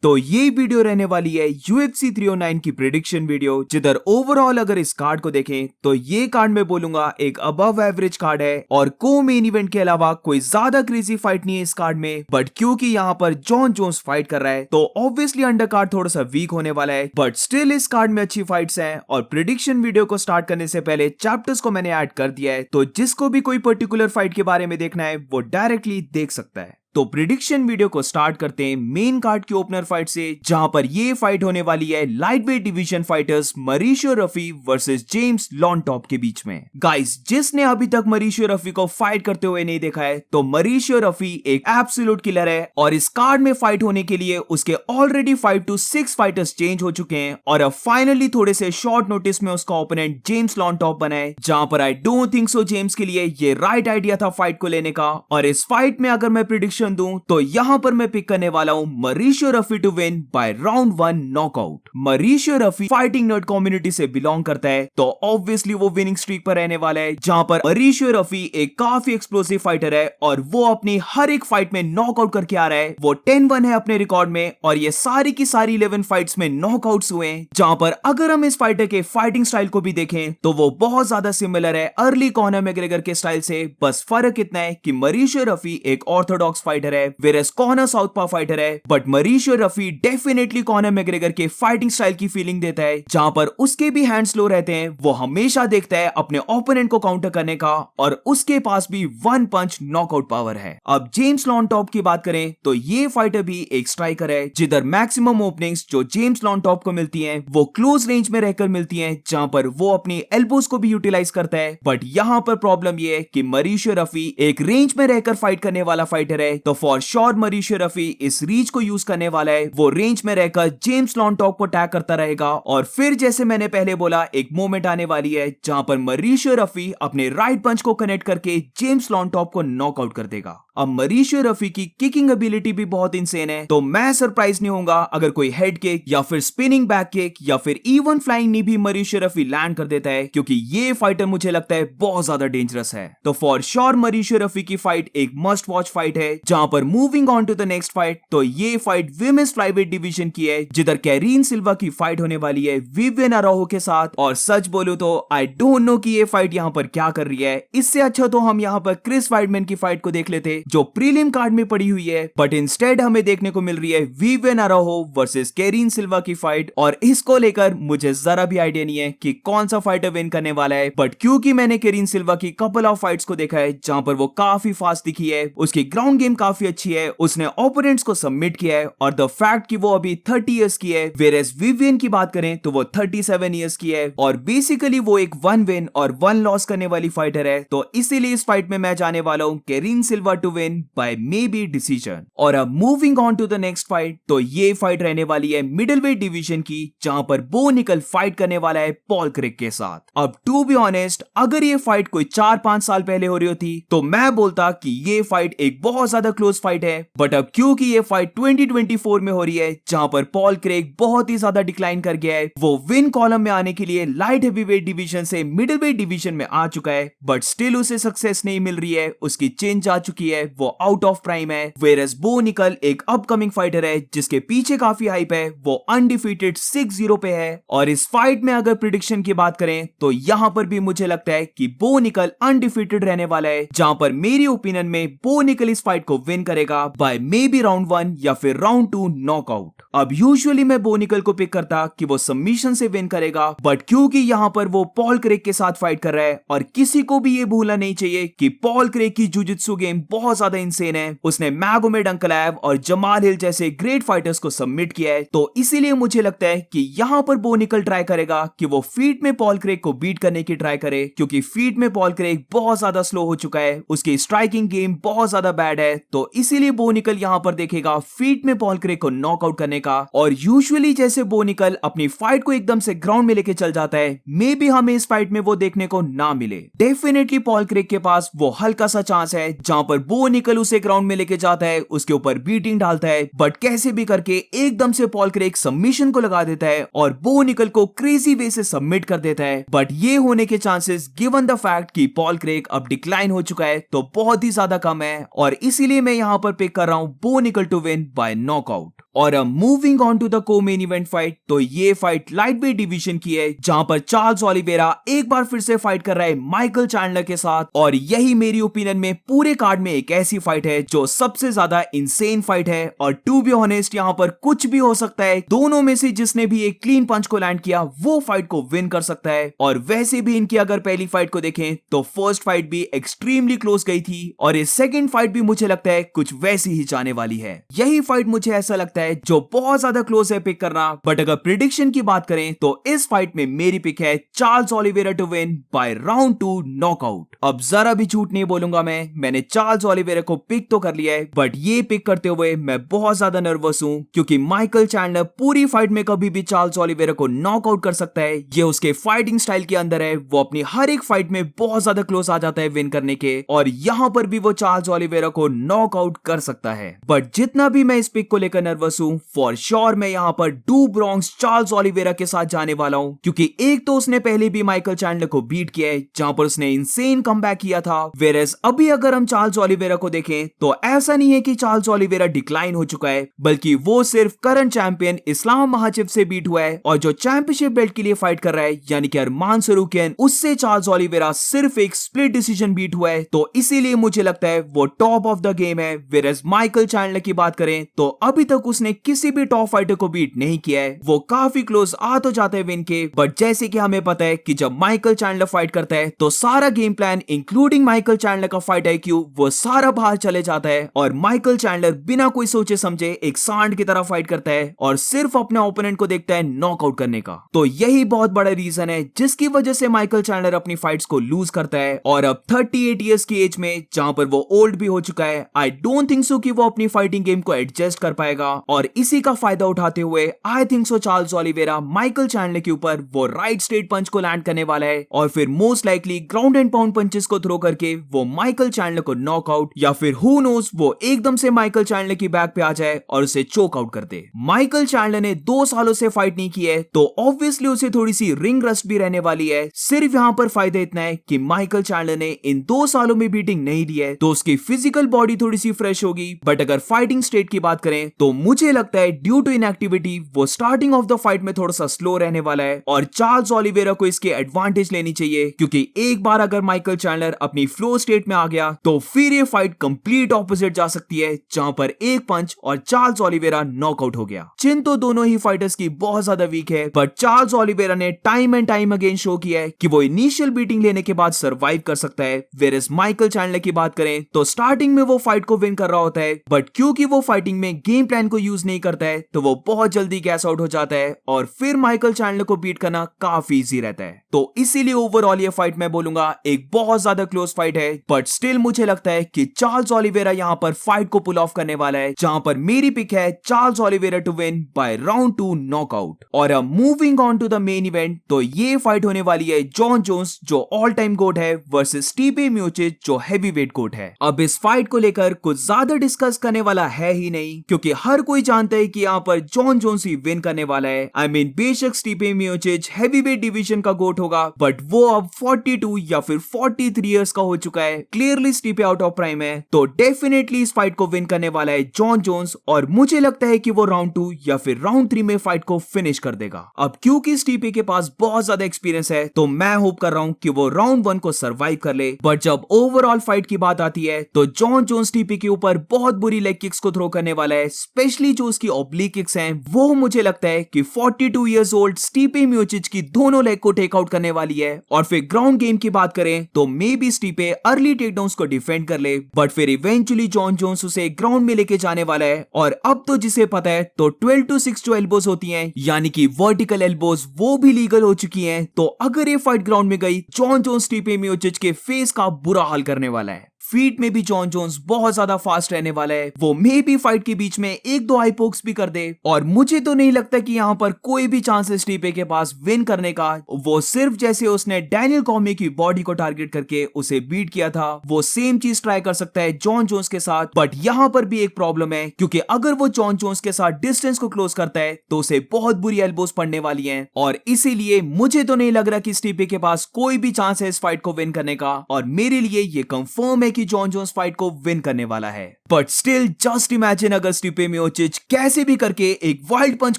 तो ये वीडियो रहने वाली है UFC 309 की प्रिडिक्शन वीडियो, जिधर ओवरऑल अगर इस कार्ड को देखें तो ये कार्ड मैं बोलूंगा एक अबव एवरेज कार्ड है और को मेन इवेंट के अलावा कोई ज्यादा क्रेजी फाइट नहीं है इस कार्ड में। बट क्योंकि यहाँ पर जॉन जोन्स फाइट कर रहा है तो ऑब्वियसली अंडर कार्ड थोड़ा सा वीक होने वाला है, बट स्टिल इस कार्ड में अच्छी फाइट्स हैं। और प्रिडिक्शन वीडियो को स्टार्ट करने से पहले चैप्टर्स को मैंने ऐड कर दिया है, तो जिसको भी कोई पर्टिकुलर फाइट के बारे में देखना है वो डायरेक्टली देख सकता है। तो प्रिडिक्शन वीडियो को स्टार्ट करते हैं मेन कार्ड की ओपनर फाइट से, जहां पर ये फाइट होने वाली है lightweight division fighters Mauricio Ruffy versus James Llontop के बीच में। गाइस, जिसने अभी तक मरीशियो रफी को फाइट करते हुए नहीं देखा है तो मरीशियो रफी एक एब्सोल्यूट किलर है और इस कार्ड में फाइट होने के लिए उसके ऑलरेडी 5 to 6 फाइटर्स चेंज हो चुके हैं और अब फाइनली थोड़े से शॉर्ट नोटिस में उसका ओपोनेंट जेम्स लॉन्टॉप बना है, जहां पर I don't think so James के लिए ये राइट आइडिया था फाइट को लेने का। और इस फाइट में अगर मैं प्रिडिक्शन दूं तो यहां पर मैं पिक करने वाला हूं Mauricio Ruffy to win by round 1 knockout. Mauricio Ruffy fighting nerd community से बिलोंग करता है तो ऑब्वियसली वो विनिंग स्ट्रीक पर रहने वाला है, जहां पर मरीशियो रफी एक काफी एक्सप्लोसिव फाइटर है और वो अपनी हर एक फाइट में नॉकआउट करके आ रहा है। वो 10-1 है अपने रिकॉर्ड में और ये सारी की सारी 11 फाइट्स में नॉकआउट्स हुए हैं, जहां पर अगर हम इस फाइटर के फाइटिंग स्टाइल को भी देखें तो वो बहुत ज्यादा सिमिलर है अर्ली कॉनर मैग्रेगर के स्टाइल से। बस फर्क इतना है कि मरीशियो रफी एक ऑर्थोडॉक्स फाइटर है वेरस कॉनर साउथपा फाइटर है, but Mauricio Ruffy definitely Conor McGregor के फाइटिंग स्टाइल की फीलिंग देता है, जहां पर उसके भी हैंड स्लो रहते हैं। वो हमेशा देखता है अपने ओपोनेंट को काउंटर करने का और उसके पास भी 1 पंच नॉकआउट पावर है। अब जेम्स लॉन्टॉप की बात करें तो ये फाइटर भी एक स्ट्राइकर है, जिधर मैक्सिमम ओपनिंग्स जो जेम्स लॉन्टॉप को मिलती हैं वो क्लोज रेंज में रहकर मिलती हैं, जहां पर वो अपनी एल्बोस को भी यूटिलाइज करता है। बट यहां पर प्रॉब्लम ये है कि मरीशियो रफी एक रेंज में रहकर फाइट करने वाला फाइटर है, तो फॉर श्योर मरीशियो रफी इस रीच को यूज करने वाला है। वो रेंज में रहकर जेम्स लॉन्टॉप को अटैक करता रहेगा और फिर जैसे मैंने पहले बोला एक मोमेंट आने वाली है जहां पर मरीशियो रफी अपने राइट पंच को कनेक्ट करके जेम्स लॉन्टॉप को नॉकआउट कर देगा। अब मरीशियो रफी की किकिंग एबिलिटी भी बहुत इंसेन है, तो मैं सरप्राइज नहीं होऊंगा अगर कोई हेड किक या फिर स्पिनिंग बैक किक या फिर इवन फ्लाइंग नी भी मरीशियो रफी लैंड कर देता है, क्योंकि ये फाइटर मुझे लगता है बहुत ज्यादा डेंजरस है। तो फॉर श्योर मरीशियो रफी की फाइट एक मस्ट वॉच फाइट है। जहां पर moving on to the next fight, तो ये फाइट विमेंस फ्लाईवेट डिवीजन की है, जिधर कैरीन सिल्वा की फाइट होने वाली है विवियन अराहो के साथ। और सच बोलूं तो आई डोंट नो कि ये फाइट यहाँ पर क्या कर रही है। इससे अच्छा तो हम यहाँ पर क्रिस वाइडमैन की फाइट को देख लेते जो प्रीलिम कार्ड में पड़ी हुई है, बट इंस्टेड हमें देखने को मिल रही है विवियन अराहो वर्सेस कैरीन सिल्वा की फाइट। और इसको लेकर मुझे जरा भी आइडिया नहीं है कि कौन सा फाइटर विन करने वाला है, बट क्योंकि मैंने कैरीन सिल्वा की कपल ऑफ फाइट्स को देखा है जहां पर वो काफी फास्ट दिखी है, उसकी ग्राउंड गेम काफी अच्छी है, उसने ओपोनेंट्स को सबमिट किया है और द फैक्ट कि वो अभी 30 इयर्स की है, वेरेस विवियन की बात करें तो वो 37 इयर्स की है और बेसिकली वो एक 1 विन और 1 लॉस करने वाली फाइटर है। तो इसीलिए इस फाइट में मैं जाने वाला हूं Karine Silva to win by maybe decision. और अब moving on to the next fight, तो ये फाइट रहने वाली है मिडिल वेट डिवीजन की, जहां पर बो निकल फाइट करने वाला है पॉल क्रेग के साथ। अब टू बी ऑनेस्ट, अगर ये फाइट कोई 4-5 साल पहले हो रही होती तो मैं बोलता कि ये फाइट एक बहुत ज्यादा क्लोज फाइट है, बट अब क्योंकि ये फाइट 2024 में हो रही है जहां पर पॉल क्रेग बहुत ही ज्यादा डिक्लाइन कर गया है, वो विन कॉलम में आने के लिए लाइट हेवीवेट डिवीजन से मिडिल वेट डिवीजन में आ चुका है, बट स्टिल उसे सक्सेस नहीं मिल रही है, उसकी चेंज आ चुकी है, वो आउट ऑफ प्राइम है। वेरस बो निकल एक अपकमिंग फाइटर है जिसके पीछे काफी हाइप है, वो अनडिफीटेड 6-0 पे है। और इस फाइट में अगर प्रिडिक्शन की बात करें तो यहां पर भी मुझे लगता है कि बो निकल अनडिफीटेड रहने वाला है, जहां पर मेरी ओपिनियन में बो निकल इस फाइट को विन करेगा बाय मे बी राउंड 1 या फिर राउंड 2 नॉकआउट। अब यूजुअली मैं बो निकल को पिक करता कि वो सबमिशन से विन करेगा, बट क्योंकि यहां पर वो पॉल क्रेग के साथ फाइट कर रहा है और किसी को भी ये भूलना नहीं चाहिए कि पॉल क्रेग की जुजित्सु गेम बहुत ज्यादा इंसेन है। उसने मैगोमेड अंकलैव और जमाल हिल जैसे ग्रेट फाइटर्स को सबमिट किया है, तो इसीलिए मुझे लगता है कि यहां पर बो निकल ट्राई करेगा कि वो फीट में पॉल क्रेग को बीट करने की ट्राई करे, क्योंकि फीट में पॉल क्रेग बहुत ज्यादा स्लो हो चुका है, उसकी स्ट्राइकिंग गेम बहुत ज्यादा बैड है, तो इसीलिए बो निकल यहां पर देखेगा फीट में पॉल क्रेग को नॉकआउट करने का। और यूजुअली जैसे बो निकल अपनी फाइट को एकदम से ग्राउंड में लेके चल जाता है, मे बी हमें इस फाइट में वो देखने को ना मिले। डेफिनेटली पॉल क्रेग के पास वो हल्का सा चांस है जहां पर बो निकल उसे ग्राउंड में लेके जाता है, उसके ऊपर बीटिंग डालता है, बट कैसे भी करके एकदम से पॉल क्रेग सबमिशन को लगा देता है और बो निकल को क्रेजी वे से सबमिट कर देता है। बट ये होने के चांसेस गिवन द फैक्ट कि पॉल क्रेग अब डिक्लाइन हो चुका है तो बहुत ही ज्यादा कम है, और इसीलिए मैं यहां पर पिक कर रहा हूं बो निकल टू विन बाय नॉकआउट। और अब मूविंग ऑन टू द को मेन इवेंट फाइट, तो ये फाइट लाइट वेट डिवीजन की है जहां पर चार्ल्स ओलिवेरा एक बार फिर से फाइट कर रहा है माइकल चैंडलर के साथ। और यही मेरी ओपिनियन में पूरे कार्ड में एक ऐसी फाइट है जो सबसे ज्यादा इंसेन फाइट है। और टू बी ऑनेस्ट यहाँ पर कुछ भी हो सकता है, दोनों में से जिसने भी एक क्लीन पंच को लैंड किया वो फाइट को विन कर सकता है। और वैसे भी इनकी अगर पहली फाइट को देखें तो फर्स्ट फाइट भी एक्सट्रीमली क्लोज गई थी और ये सेकंड फाइट भी मुझे लगता है कुछ वैसी ही जाने वाली है। यही फाइट मुझे ऐसा लगता है जो बहुत ज्यादा क्लोज है पिक करना। बट अगर प्रिडिक्शन की बात करें तो इस फाइट में मेरी पिक है Charles Oliveira to win by round 2 knockout. अब जरा भी झूठ नहीं बोलूंगा, मैंने चार्ल्स ओलिवेरा को पिक तो कर लिया है, बट ये पिक करते हुए मैं बहुत ज्यादा नर्वस हूं क्योंकि माइकल चैंडलर पूरी फाइट में कभी भी चार्ल्स ओलिवेरा को नॉकआउट कर सकता है। ये उसके फाइटिंग स्टाइल के अंदर है, वो अपनी हर एक फाइट में बहुत ज्यादा क्लोज आ जाता है विन करने के, और यहां पर भी वो चार्ल्स ओलिवेरा को नॉकआउट कर सकता है। बट जितना भी मैं इस पिक को लेकर नर्वस हूं, फॉर श्योर मैं यहां पर डू ब्रॉन्क्स चार्ल्स ओलिवेरा के साथ जाने वाला हूं क्योंकि एक तो उसने पहले भी माइकल चैंडलर को बीट किया है जहां पर उसने इंसेन कमबैक किया था। वेयरएज अभी अगर हम चार्ल्स ओलिवेरा को देखें तो ऐसा नहीं है कि चार्ल्स ओलिवेरा डिक्लाइन हो चुका है, बल्कि वो सिर्फ करंट चैंपियन इस्लाम महाचिव से बीट हुआ है और जो चैंपियनशिप बेल्ट के लिए फाइट कर रहा है यानी कि अरमान सरूकियन, उससे चार्ल्स ओलिवेरा सिर्फ एक स्प्लिट डिसीजन बीट हुआ है। तो इसीलिए मुझे लगता है वो टॉप ऑफ द गेम है। वेयरएज माइकल चैंडलर की बात करें तो अभी तक उसने किसी भी टॉप फाइटर को बीट नहीं किया है, वो काफी क्लोज आ तो जाते हैं विन के, बट जैसे कि हमें पता है कि जब माइकल चैंडलर फाइट करता है तो सारा game plan including Michael Chandler का फाइट IQ वो सारा बाहर चले जाता है और माइकल चैंडलर बिना कोई सोचे समझे एक सांड की तरह फाइट करता है और सिर्फ अपने ओपोनेंट को देखता है नॉकआउट करने का। तो यही बहुत बड़ा रीजन है जिसकी वजह से माइकल चैंडलर अपनी फाइट्स को लूज करता है और अब 38 इयर्स की एज में जहां पर वो ओल्ड भी हो चुका है, आई डोंट थिंक सो कि वो अपनी फाइटिंग गेम को एडजस्ट कर पाएगा और इसी का फायदा उठाते हुए I think so Charles Oliveira Michael Chandler के ऊपर वो राइट स्ट्रेट पंच को लैंड करने वाला है और फिर most likely ground and pound punches को थ्रो करके वो माइकल चैंडलर को नॉकआउट, या फिर हु नोस वो एकदम से माइकल चैंडलर की बैक पे आ जाए और उसे चोक आउट कर दे। माइकल चैंडलर ने 2 सालों से फाइट नहीं की है तो ऑब्वियसली उसे थोड़ी सी रिंग रस्ट भी रहने वाली है। सिर्फ यहाँ पर फायदा इतना है कि माइकल चैंडलर ने इन 2 सालों में बीटिंग नहीं दी है तो उसकी फिजिकल बॉडी थोड़ी सी फ्रेश होगी। बट अगर फाइटिंग स्टेट की बात करें तो मुझे लगता है ड्यू टू इनएक्टिविटी वो स्टार्टिंग ऑफ द फाइट में थोड़ा सा स्लो रहने वाला है और चार्ल्स ओलिवेरा को इसके एडवांटेज लेनी चाहिए क्योंकि एक बार अगर माइकल चैंडलर अपनी फ्लो स्टेट में आ गया तो फिर ये फाइट कंप्लीट ऑपोजिट जा सकती है जहां पर एक पंच और चार्ल्स ओलिवेरा नॉकआउट हो गया। चिन तो दोनों ही फाइटर्स की बहुत ज्यादा वीक है, बट चार्ल्स ओलिवेरा ने time and time again show किया है कि वो इनिशियल बीटिंग लेने के बाद सर्वाइव कर सकता है। वेयरएज माइकल चैंडलर की बात करें तो स्टार्टिंग में वो फाइट को विन कर रहा होता है, बट क्योंकि वो फाइटिंग में गेम प्लान को यूज नहीं करता है तो वो बहुत जल्दी गैस आउट हो जाता है और फिर माइकल चैंडलर को बीट करना काफी इजी रहता है। तो इसीलिए ओवरऑल ये फाइट मैं बोलूंगा एक बहुत ज्यादा क्लोज फाइट है, बट स्टिल मुझे लगता है कि चार्ल्स ओलिवेरा यहाँ पर फाइट को पुल ऑफ करने वाला है, जहां पर मेरी पिक है Charles Oliveira to win by round 2 knockout. और अब moving on to the main event, तो ये फाइट होने वाली है जॉन जोन्स जो ऑल टाइम गोट है वर्सेस स्टीफे मियोचिच जो हेवीवेट गोट है। अब इस फाइट को लेकर कुछ ज्यादा डिस्कस करने वाला है ही नहीं क्योंकि हर कोई जानता है कि यहाँ पर जॉन जोन्स ही विन करने वाला है। आई मीन बेशक स्टीफे मियोचिच हेवीवेट डिवीजन का गोट होगा, बट वो अब 42 या फिर 43 इयर्स का हो चुका है। क्लियरली स्टीफे आउट ऑफ प्राइम है, तो डेफिनेटली इस फाइट को विन करने वाला है जॉन जोन्स और मुझे लगता है कि वो राउंड 2 या फिर राउंड 3 में फाइट को फिनिश कर देगा। अब क्योंकि स्टीफे के पास बहुत ज्यादा एक्सपीरियंस है तो मैं होप कर रहा हूं कि वो राउंड 1 को सरवाइव कर ले, बट जब ओवरऑल फाइट की बात आती है तो जॉन जोन्स स्टीफे के ऊपर बहुत बुरी लेग किक्स को थ्रो करने वाला है, स्पेशली जो उसकी ऑब्लिक किक्स हैं वो मुझे लगता है कि 42 इयर्स ओल्ड स्टीफे मियोचिच की दोनों लेग को टेक आउट करने वाली है। और फिर ग्राउंड गेम की बात करें तो मे बी स्टीफे अर्ली टेकडाउन्स को डिफेंड कर ले, बट फिर इवेंचुअली जॉन जोन्स उसे ग्राउंड में लेके जाने वाला है। और अब तो जिसे पता है तो 12 to 6 जो एल्बोज होती हैं यानी कि वर्टिकल एल्बोज वो भी लीगल हो चुकी हैं, तो अगर ये फाइट ग्राउंड में गई जॉन जोन्स स्टीफे मियोचिच के फेस का बुरा हाल करने वाला है। फीट में भी जॉन जोन्स बहुत ज्यादा फास्ट रहने वाला है, वो मे बी फाइट के बीच में 1-2 आई पोक्स भी कर दे और मुझे तो नहीं लगता कि यहाँ पर कोई भी चांस है स्टीफे के पास विन करने का। वो सिर्फ जैसे उसने डैनियल कॉर्मियर की बॉडी को टारगेट करके उसे बीट किया था वो सेम चीज ट्राई कर सकता है जॉन जोन्स के साथ। बट यहाँ पर भी एक प्रॉब्लम है क्योंकि अगर वो जॉन जोन्स के साथ डिस्टेंस को क्लोज करता है तो उसे बहुत बुरी एल्बोज पड़ने वाली है और इसीलिए मुझे तो नहीं लग रहा कि स्टीफे के पास कोई भी चांस है इस फाइट को विन करने का और मेरे लिए ये कंफर्म है कि जॉन जोन्स फाइट को विन करने वाला है। बट स्टिल जस्ट इमेजिन अगर स्टिपे मियोचिच कैसे भी करके एक वाइल्ड पंच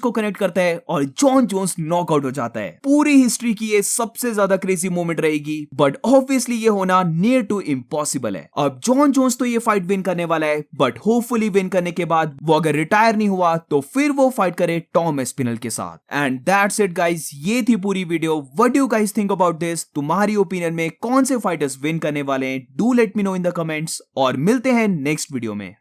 को कनेक्ट करता है और जॉन जोन्स नॉकआउट हो जाता है। पूरी हिस्ट्री की ये सबसे ज्यादा क्रेजी मोमेंट रहेगी, बट ऑब्वियसली ये होना नियर टू इम्पॉसिबल है। अब जॉन जोन्स तो ये फाइट विन करने वाला है, बट होपफुली विन करने के बाद वो अगर रिटायर नहीं हुआ तो फिर वो फाइट करे टॉम एस्पिनल के साथ। एंड दैट्स इट गाइस, ये थी पूरी video. What do you guys think about this? तुम्हारी ओपिनियन में कौन से फाइटर्स विन करने वाले हैं? Do let me know in the comments और मिलते हैं नेक्स्ट वीडियो में।